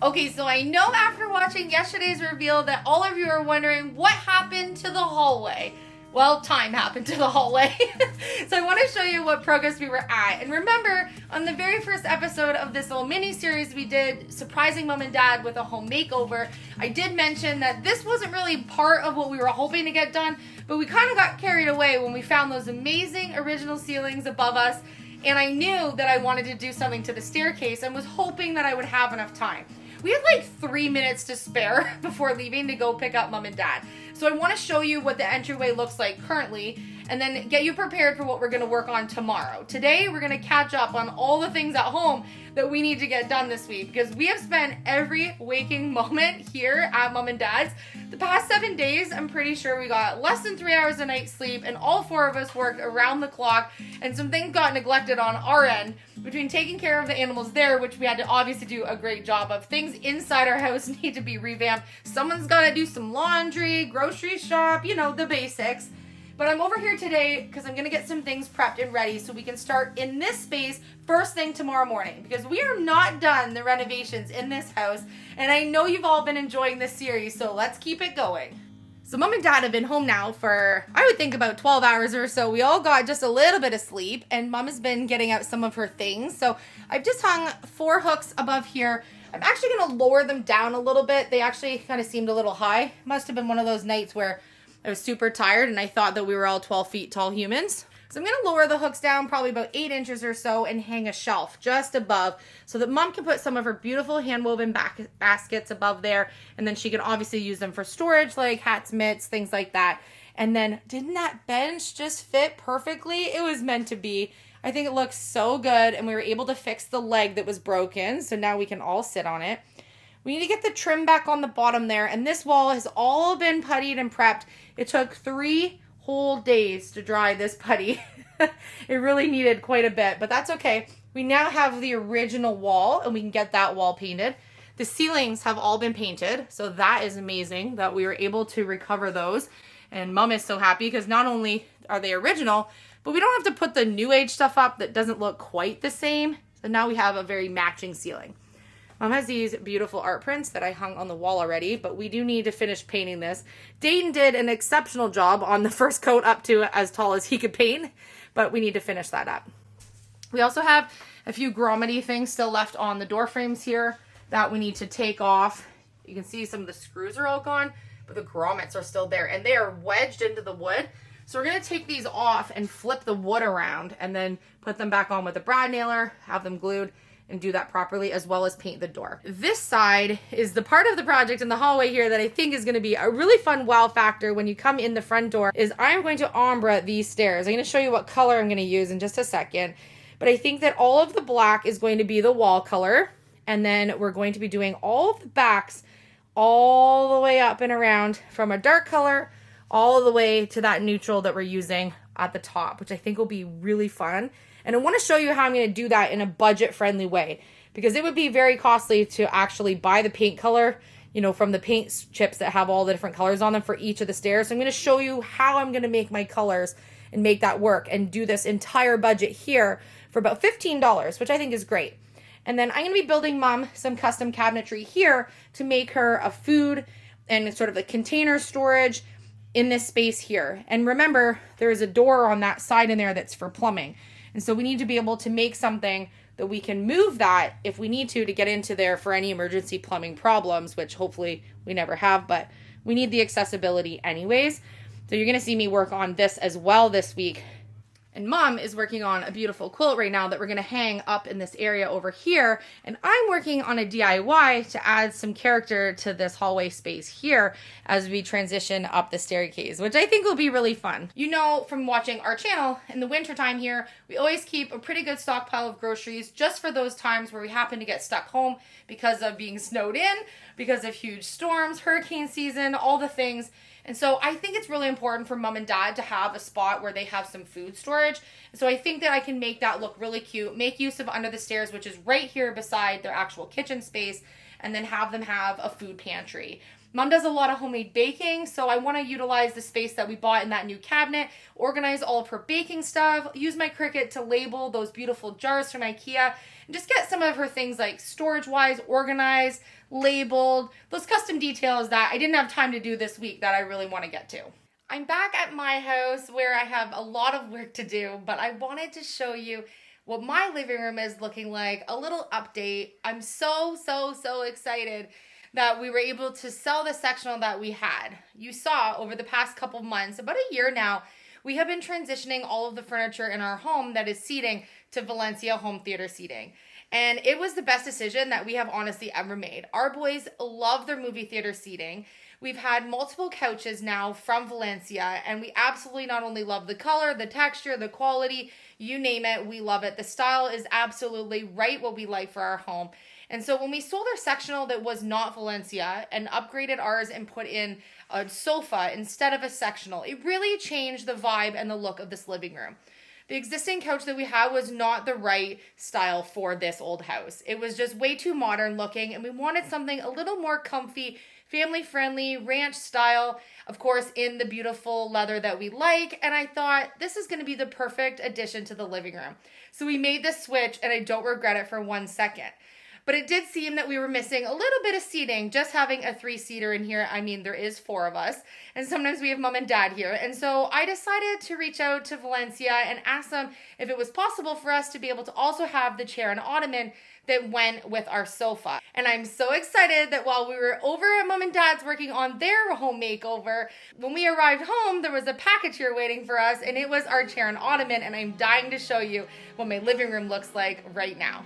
Okay, so I know after watching yesterday's reveal that all of you are wondering what happened to the hallway. Well, time happened to the hallway. So I want to show you what progress we were at. And remember, on the very first episode of this little mini-series we did, surprising mom and dad with a home makeover, I did mention that this wasn't really part of what we were hoping to get done, but we kind of got carried away when we found those amazing original ceilings above us, and I knew that I wanted to do something to the staircase and was hoping that I would have enough time. We had like 3 minutes to spare before leaving to go pick up mom and dad. So I want to show you what the entryway looks like currently and then get you prepared for what we're going to work on tomorrow. Today, we're going to catch up on all the things at home that we need to get done this week because we have spent every waking moment here at mom and dad's. The past 7 days, I'm pretty sure we got less than 3 hours a night sleep, and all 4 of us worked around the clock, and some things got neglected on our end between taking care of the animals there, which we had to obviously do a great job of. Things inside our house need to be revamped. Someone's got to do some laundry, grocery shop, you know, the basics. But I'm over here today because I'm going to get some things prepped and ready so we can start in this space first thing tomorrow morning, because we are not done the renovations in this house, and I know you've all been enjoying this series, so let's keep it going. So mom and dad have been home now for, I would think, about 12 hours or so. We all got just a little bit of sleep, and mom has been getting out some of her things. So I've just hung 4 hooks above here. I'm actually going to lower them down a little bit. They actually kind of seemed a little high. Must have been one of those nights where I was super tired and I thought that we were all 12 feet tall humans. So I'm going to lower the hooks down probably about 8 inches or so and hang a shelf just above so that mom can put some of her beautiful hand-woven baskets above there, and then she can obviously use them for storage, like hats, mitts, things like that. And then didn't that bench just fit perfectly? It was meant to be. I think it looks so good, and we were able to fix the leg that was broken, so now we can all sit on it. We need to get the trim back on the bottom there, and this wall has all been puttied and prepped. It took 3 whole days to dry this putty. It really needed quite a bit, but that's okay. We now have the original wall, and we can get that wall painted. The ceilings have all been painted, so that is amazing that we were able to recover those. And mom is so happy because not only are they original, but we don't have to put the new age stuff up that doesn't look quite the same. So now we have a very matching ceiling. Mom has these beautiful art prints that I hung on the wall already, but we do need to finish painting this. Dayton did an exceptional job on the first coat up to as tall as he could paint, but we need to finish that up. We also have a few grommet-y things still left on the door frames here that we need to take off. You can see some of the screws are all gone, but the grommets are still there, and they are wedged into the wood. So we're going to take these off and flip the wood around and then put them back on with a brad nailer, have them glued, and do that properly, as well as paint the door. This side is the part of the project in the hallway here that I think is going to be a really fun wow factor when you come in the front door is I'm going to ombre these stairs. I'm going to show you what color I'm going to use in just a second, but I think that all of the black is going to be the wall color, and then we're going to be doing all of the backs all the way up and around from a dark color all the way to that neutral that we're using at the top, which I think will be really fun. And I want to show you how I'm going to do that in a budget-friendly way, because it would be very costly to actually buy the paint color, you know, from the paint chips that have all the different colors on them for each of the stairs. So I'm going to show you how I'm going to make my colors and make that work and do this entire budget here for about $15, which I think is great. And then I'm going to be building mom some custom cabinetry here to make her a food and sort of a container storage in this space here. And remember, there is a door on that side in there that's for plumbing. And so we need to be able to make something that we can move that if we need to get into there for any emergency plumbing problems, which hopefully we never have, but we need the accessibility anyways. So you're going to see me work on this as well this week. And mom is working on a beautiful quilt right now that we're going to hang up in this area over here. And I'm working on a DIY to add some character to this hallway space here as we transition up the staircase, which I think will be really fun. You know from watching our channel, in the wintertime here, we always keep a pretty good stockpile of groceries just for those times where we happen to get stuck home because of being snowed in, because of huge storms, hurricane season, all the things. And so I think it's really important for mom and dad to have a spot where they have some food storage. And so I think that I can make that look really cute, make use of under the stairs, which is right here beside their actual kitchen space, and then have them have a food pantry. Mom does a lot of homemade baking, so I want to utilize the space that we bought in that new cabinet, organize all of her baking stuff, use my Cricut to label those beautiful jars from IKEA, and just get some of her things like storage-wise organized, labeled, those custom details that I didn't have time to do this week that I really want to get to. I'm back at my house where I have a lot of work to do, but I wanted to show you what my living room is looking like, a little update. I'm so excited that we were able to sell the sectional that we had. You saw over the past couple months, about a year now, we have been transitioning all of the furniture in our home that is seating to Valencia home theater seating. And it was the best decision that we have honestly ever made. Our boys love their movie theater seating. We've had multiple couches now from Valencia, and we absolutely not only love the color, the texture, the quality, you name it, we love it. The style is absolutely right what we like for our home. And so when we sold our sectional that was not Valencia and upgraded ours and put in a sofa instead of a sectional, it really changed the vibe and the look of this living room. The existing couch that we had was not the right style for this old house. It was just way too modern looking, and we wanted something a little more comfy, family-friendly, ranch style, of course, in the beautiful leather that we like. And I thought this is going to be the perfect addition to the living room. So we made this switch, and I don't regret it for 1 second. But it did seem that we were missing a little bit of seating, just having a 3-seater in here. I mean, there is 4 of us, and sometimes we have mom and dad here. And so I decided to reach out to Valencia and ask them if it was possible for us to be able to also have the chair and ottoman that went with our sofa. And I'm so excited that while we were over at mom and dad's working on their home makeover, when we arrived home, there was a package here waiting for us, and it was our chair and ottoman, and I'm dying to show you what my living room looks like right now.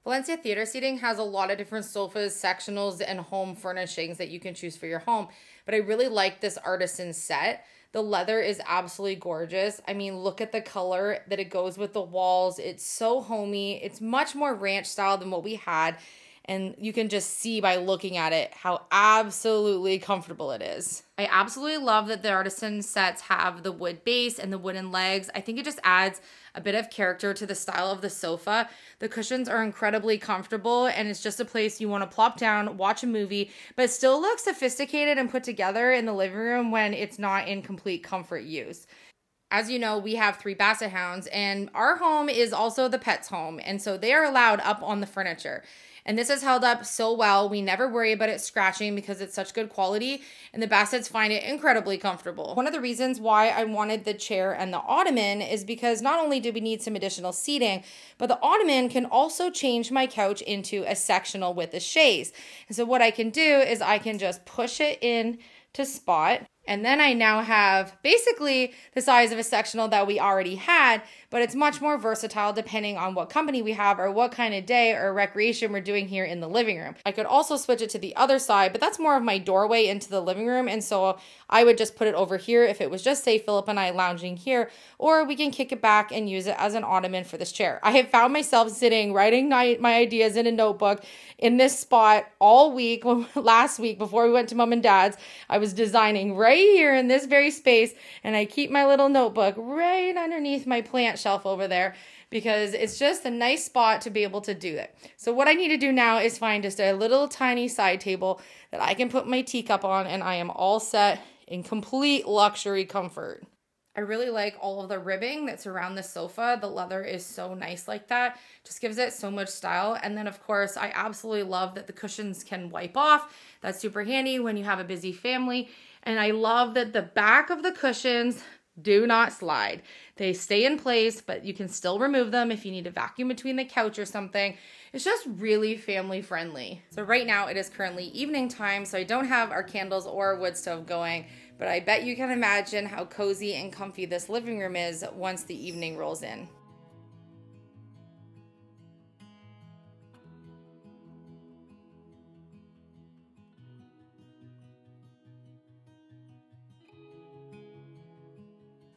Valencia Theater Seating has a lot of different sofas, sectionals, and home furnishings that you can choose for your home. But I really like this artisan set. The leather is absolutely gorgeous. I mean, look at the color that it goes with the walls. It's so homey. It's much more ranch style than what we had. And you can just see by looking at it how absolutely comfortable it is. I absolutely love that the artisan sets have the wood base and the wooden legs. I think it just adds a bit of character to the style of the sofa. The cushions are incredibly comfortable, and it's just a place you want to plop down, watch a movie, but still look sophisticated and put together in the living room when it's not in complete comfort use. As you know, we have 3 basset hounds, and our home is also the pet's home, and so they are allowed up on the furniture. And this has held up so well. We never worry about it scratching because it's such good quality, and the bassets find it incredibly comfortable. One of the reasons why I wanted the chair and the ottoman is because not only do we need some additional seating, but the ottoman can also change my couch into a sectional with a chaise. And so what I can do is I can just push it in to spot, And then I now have basically the size of a sectional that we already had, but it's much more versatile depending on what company we have or what kind of day or recreation we're doing here in the living room. I could also switch it to the other side, but that's more of my doorway into the living room. And so I would just put it over here if it was just, say, Philip and I lounging here, or we can kick it back and use it as an ottoman for this chair. I have found myself sitting, writing my ideas in a notebook in this spot all week. Last week, before we went to mom and dad's, I was designing right here in this very space, and I keep my little notebook right underneath my plant shelf over there because it's just a nice spot to be able to do it. So what I need to do now is find just a little tiny side table that I can put my teacup on, and I am all set in complete luxury comfort. I really like all of the ribbing that's around the sofa. The leather is so nice like that. Just gives it so much style. And then of course, I absolutely love that the cushions can wipe off. That's super handy when you have a busy family. And I love that the back of the cushions do not slide. They stay in place, but you can still remove them if you need to vacuum between the couch or something. It's just really family friendly. So right now it is currently evening time, so I don't have our candles or wood stove going, but I bet you can imagine how cozy and comfy this living room is once the evening rolls in.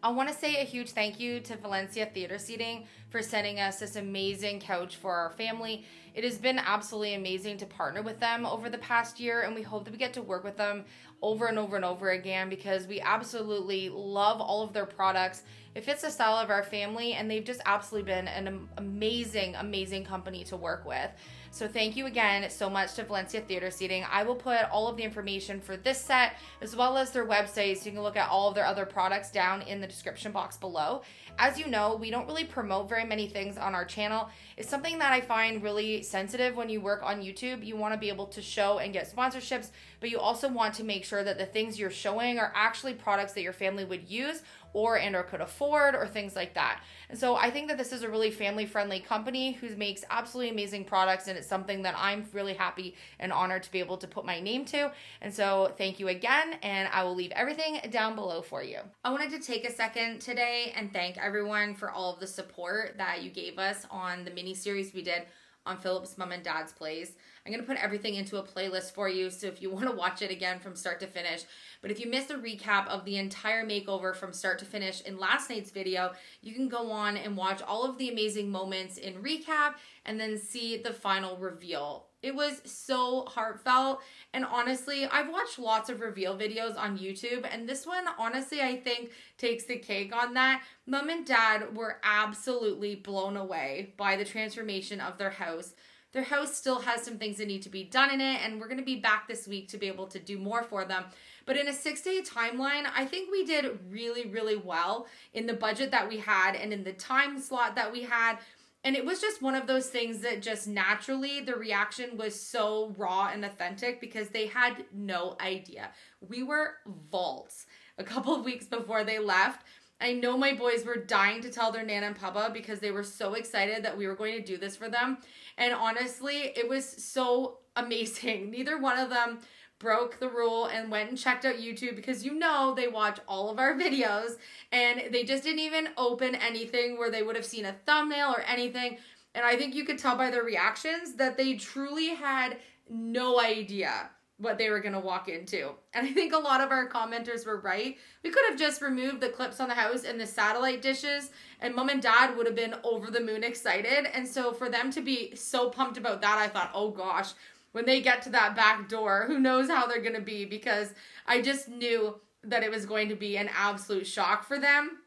I want to say a huge thank you to Elysia Theater Seating for sending us this amazing couch for our family. It has been absolutely amazing to partner with them over the past year, and we hope that we get to work with them over and over and over again because we absolutely love all of their products. It fits the style of our family, and they've just absolutely been an amazing, amazing company to work with. So thank you again so much to Elysia Theater Seating. I will put all of the information for this set as well as their website so you can look at all of their other products down in the description box below. As you know, we don't really promote very many things on our channel. It's something that I find really sensitive when you work on YouTube. You want to be able to show and get sponsorships, but you also want to make sure that the things you're showing are actually products that your family would use or could afford or things like that. And so I think that this is a really family-friendly company who makes absolutely amazing products, and it's something that I'm really happy and honored to be able to put my name to. And so thank you again, and I will leave everything down below for you. I wanted to take a second today and thank everyone for all of the support that you gave us on the mini-series we did on Philip's mom and dad's place. I'm going to put everything into a playlist for you, so if you want to watch it again from start to finish. But if you missed a recap of the entire makeover from start to finish in last night's video, you can go on and watch all of the amazing moments in recap and then see the final reveal. It was so heartfelt, and honestly, I've watched lots of reveal videos on YouTube, and this one, honestly, I think takes the cake on that. Mom and Dad were absolutely blown away by the transformation of their house. Their house still has some things that need to be done in it, and we're going to be back this week to be able to do more for them. But in a 6-day timeline, I think we did really, really well in the budget that we had and in the time slot that we had. And it was just one of those things that just naturally, the reaction was so raw and authentic because they had no idea. We were vaults a couple of weeks before they left. I know my boys were dying to tell their Nana and Papa because they were so excited that we were going to do this for them. And honestly, it was so amazing. Neither one of them broke the rule and went and checked out YouTube because you know they watch all of our videos, and they just didn't even open anything where they would have seen a thumbnail or anything. And I think you could tell by their reactions that they truly had no idea what they were going to walk into. And I think a lot of our commenters were right. We could have just removed the clips on the house and the satellite dishes, and Mom and Dad would have been over the moon excited. And so for them to be so pumped about that, I thought, oh gosh, when they get to that back door, who knows how they're going to be, because I just knew that it was going to be an absolute shock for them.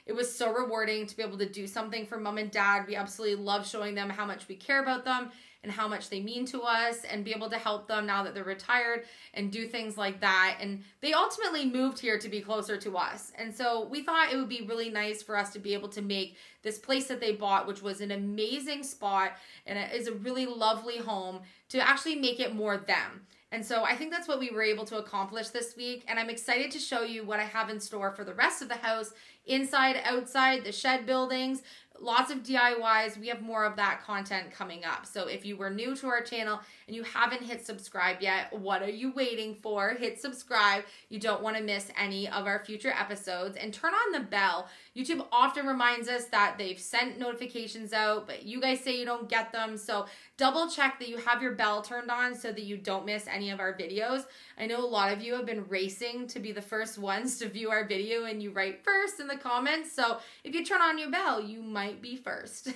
It was so rewarding to be able to do something for Mom and Dad. We absolutely love showing them how much we care about them and how much they mean to us, and be able to help them now that they're retired and do things like that. And they ultimately moved here to be closer to us. And so we thought it would be really nice for us to be able to make this place that they bought, which was an amazing spot and it is a really lovely home, to actually make it more them. And so I think that's what we were able to accomplish this week. And I'm excited to show you what I have in store for the rest of the house, inside, outside, the shed buildings, lots of DIYs. We have more of that content coming up. So if you were new to our channel and you haven't hit subscribe yet, what are you waiting for? Hit subscribe. You don't want to miss any of our future episodes, and turn on the bell. YouTube often reminds us that they've sent notifications out, but you guys say you don't get them. So double check that you have your bell turned on so that you don't miss any of our videos. I know a lot of you have been racing to be the first ones to view our video, and you write first in the comments. So if you turn on your bell, you might be first.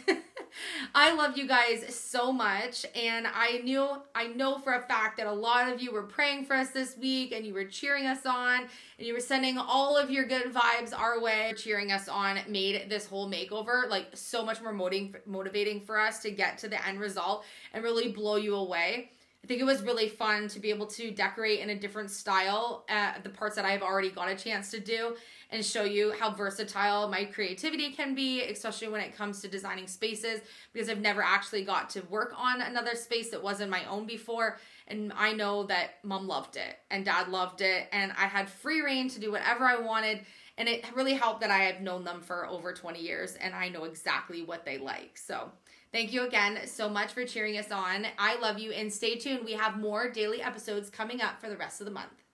I love you guys so much, and I know for a fact that a lot of you were praying for us this week, and you were cheering us on, and you were sending all of your good vibes our way. Cheering us on made this whole makeover like so much more motivating for us to get to the end result and really blow you away. I think it was really fun to be able to decorate in a different style, the parts that I've already got a chance to do, and show you how versatile my creativity can be, especially when it comes to designing spaces, because I've never actually got to work on another space that wasn't my own before. And I know that Mom loved it and Dad loved it, and I had free reign to do whatever I wanted. And it really helped that I have known them for over 20 years and I know exactly what they like. So thank you again so much for cheering us on. I love you, and stay tuned. We have more daily episodes coming up for the rest of the month.